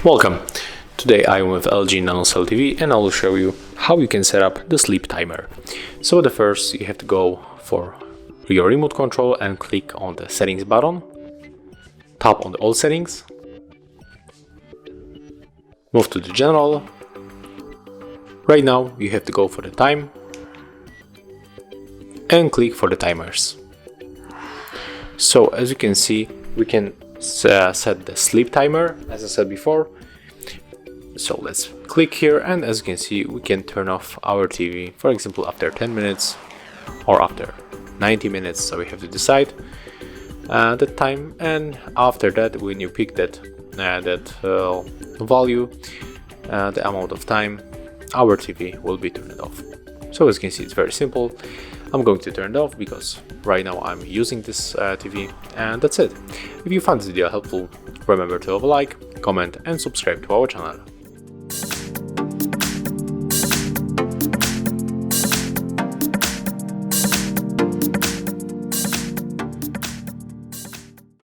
Welcome! Today I am with LG NanoCell TV and I will show you how you can set up the sleep timer. So the first you have to go for your remote control and click on the settings button. Tap on the all settings. Move to the general. Right now you have to go for the time and click for the timers. So as you can see, we can set the sleep timer as I said before. So let's click here, and as you can see we can turn off our TV, for example after 10 minutes or after 90 minutes, so we have to decide the time, and after that when you pick that value, the amount of time, our TV will be turned off. So as you can see it's very simple. I'm going to turn it off because right now I'm using this TV, and that's it. If you found this video helpful, remember to leave a like, comment and subscribe to our channel.